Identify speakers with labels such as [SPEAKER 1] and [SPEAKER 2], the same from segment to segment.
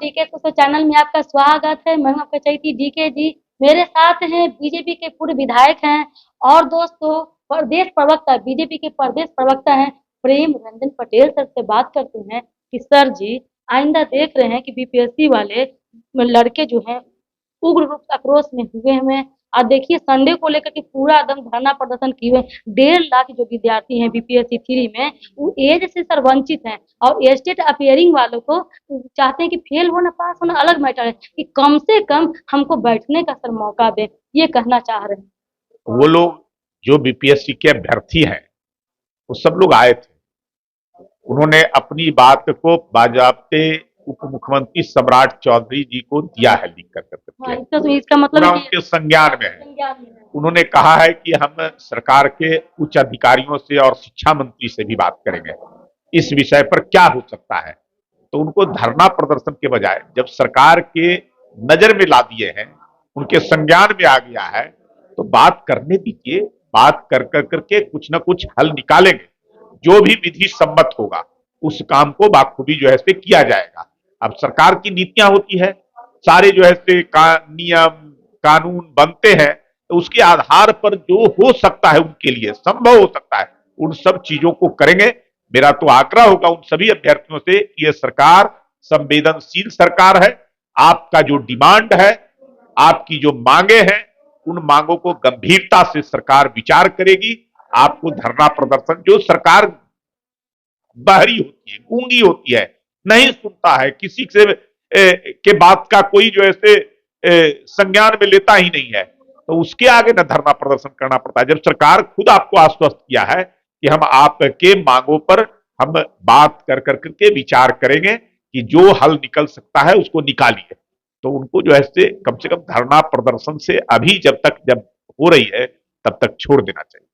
[SPEAKER 1] DK social channel में आपका स्वागत है। मैं हूं आपका चैती डीके जी। मेरे साथ हैं बीजेपी के पूर्व विधायक हैं और दोस्तों प्रदेश प्रवक्ता बीजेपी के प्रदेश प्रवक्ता हैं प्रेम रंजन पटेल। सर से बात करते हैं कि सर जी आइंदा देख रहे हैं कि बीपीएससी वाले लड़के जो हैं उग्र रूप से आक्रोश में हुए हैं। और देखिए संडे को लेकर के पूरा एकदम धरना प्रदर्शन किए हुए 1.5 लाख जो विद्यार्थी हैं बीपीएससी 3 में वो एज से सर वंचित हैं और स्टेट अपियरिंग वालों को चाहते हैं कि फेल होना पास होना अलग मैटर है कि कम से कम हमको बैठने का सर मौका दें, ये कहना चाह रहे हैं।
[SPEAKER 2] वो लोग जो बीपीएससी के अभ्यर्थी हैं वो सब लोग आए थे, उन्होंने अपनी बात को बाजाबते उप मुख्यमंत्री सम्राट चौधरी जी को दिया है लिख कर
[SPEAKER 1] इसका मतलब
[SPEAKER 2] उनके संज्ञान में है। उन्होंने कहा है कि हम सरकार के उच्च अधिकारियों से और शिक्षा मंत्री से भी बात करेंगे इस विषय पर क्या हो सकता है। तो उनको धरना प्रदर्शन के बजाय जब सरकार के नजर में ला दिए हैं, उनके संज्ञान में आ गया है, तो बात करने दीजिए। बात कर करके कुछ ना कुछ हल निकालेंगे, जो भी विधि सम्मत होगा उस काम को बाखूबी जो है से किया जाएगा। अब सरकार की नीतियां होती है, सारे जो है से नियम कानून बनते हैं, तो उसके आधार पर जो हो सकता है उनके लिए संभव हो सकता है उन सब चीजों को करेंगे। मेरा तो आग्रह होगा उन सभी अभ्यर्थियों से कि यह सरकार संवेदनशील सरकार है। आपका जो डिमांड है, आपकी जो मांगे हैं, उन मांगों को गंभीरता से सरकार विचार करेगी। आपको धरना प्रदर्शन, जो सरकार बहरी होती है, गूंगी होती है, नहीं सुनता है, किसी से के बात का कोई जो ऐसे संज्ञान में लेता ही नहीं है, तो उसके आगे न धरना प्रदर्शन करना पड़ता है। जब सरकार खुद आपको आश्वस्त किया है कि हम आपके मांगों पर हम बात कर करके विचार करेंगे कि जो हल निकल सकता है उसको निकालिए, तो उनको जो है से कम धरना प्रदर्शन से अभी जब हो रही है तब तक छोड़ देना चाहिए।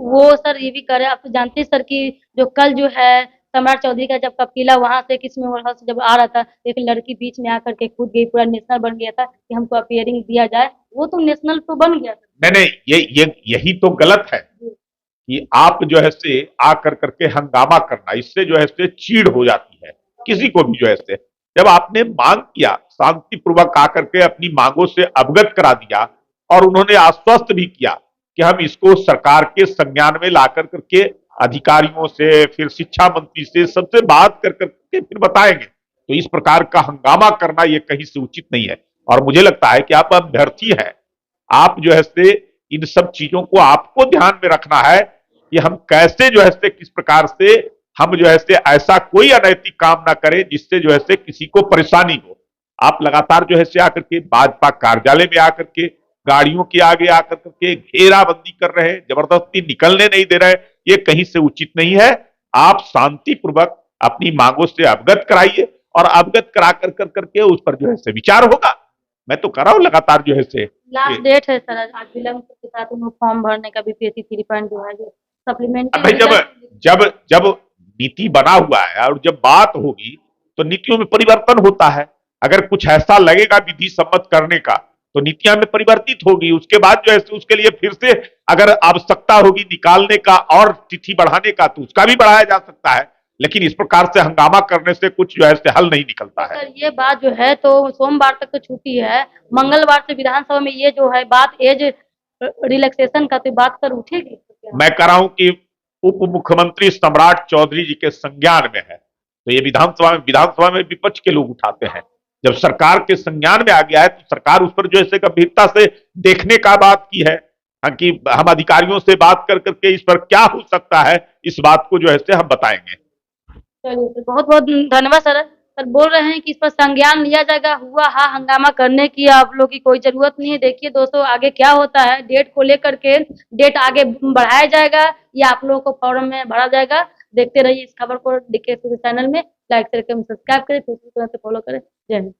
[SPEAKER 1] वो सर ये भी करे, आप तो जानते हैं सर कि जो कल जो है सम्राट चौधरी का जब कपिला वहां से किसमें वहां से जब आ रहा था, एक लड़की बीच में आकर के कूद गई, पूरा नेशनल बन गया था कि हमको अपियरिंग दिया जाए, वो तो नेशनल तो बन गया था।
[SPEAKER 2] नहीं, ये यही तो गलत है कि आप जो है से आकर करके हंगामा करना, इससे जो है से चीड़ हो जाती है किसी को भी। जो है से जब आपने मांग किया, शांतिपूर्वक आकर के अपनी मांगों से अवगत करा दिया और उन्होंने आश्वस्त भी किया कि हम इसको सरकार के संज्ञान में ला करके अधिकारियों से, फिर शिक्षा मंत्री से, सबसे बात कर करके फिर बताएंगे, तो इस प्रकार का हंगामा करना ये कहीं से उचित नहीं है। और मुझे लगता है कि आप अभ्यर्थी हैं, आप जो है से इन सब चीजों को आपको ध्यान में रखना है कि हम कैसे जो है से किस प्रकार से हम जो है से ऐसा कोई अनैतिक काम ना करें जिससे जो है से किसी को परेशानी हो। आप लगातार जो है से आकर के भाजपा कार्यालय में आकर के गाड़ियों के आगे आकर के घेराबंदी कर रहे हैं, जबरदस्ती निकलने नहीं दे रहे, ये कहीं से उचित नहीं है। आप शांतिपूर्वक अपनी मांगों से अवगत कराइए और अवगत करा कर करके उस पर जो है से विचार होगा। मैं तो कर रहा हूं लगातार जो है से।
[SPEAKER 1] लास्ट डेट है सर आज विलंब के साथ उन्हें फॉर्म भरने का बीपीएससी 3 जो है जो
[SPEAKER 2] भाई
[SPEAKER 1] सप्लीमेंट्री
[SPEAKER 2] जब नीति बना हुआ है और जब बात होगी तो नीतियों में परिवर्तन होता है। अगर कुछ ऐसा लगेगा विधि सम्मत करने का तो नीतियां में परिवर्तित होगी, उसके बाद जो है उसके लिए फिर से अगर आवश्यकता होगी निकालने का और तिथि बढ़ाने का तो उसका भी बढ़ाया जा सकता है, लेकिन इस प्रकार से हंगामा करने से कुछ जो है हल नहीं निकलता है।
[SPEAKER 1] सर ये बात जो है तो सोमवार तक तो छुट्टी है, मंगलवार से विधानसभा में ये जो है बात एज रिलैक्सेशन का तो बात सर उठेगी।
[SPEAKER 2] मैं कह रहा हूं कि उप मुख्यमंत्री सम्राट चौधरी जी के संज्ञान में है, तो ये विधानसभा में विपक्ष के लोग उठाते हैं। जब सरकार के संज्ञान में आ गया है तो सरकार उस पर जो है गंभीरता से देखने का बात की है कि हम अधिकारियों से बात कर करके इस पर क्या हो सकता है, इस बात को जो है हम बताएंगे।
[SPEAKER 1] चलिए सर, बहुत बहुत धन्यवाद सर। सर बोल रहे हैं कि इस पर संज्ञान लिया जाएगा, हुआ हा हंगामा करने की आप लोग की कोई जरूरत नहीं है। देखिए दोस्तों आगे क्या होता है, डेट को लेकर के डेट आगे बढ़ाया जाएगा या आप लोगों को फॉर्म में भरा जाएगा। देखते रहिए इस खबर को डीके चैनल में, लाइक शेयर करें, सब्सक्राइब करें, फेसबुक पे फॉलो करें। जय हिंद।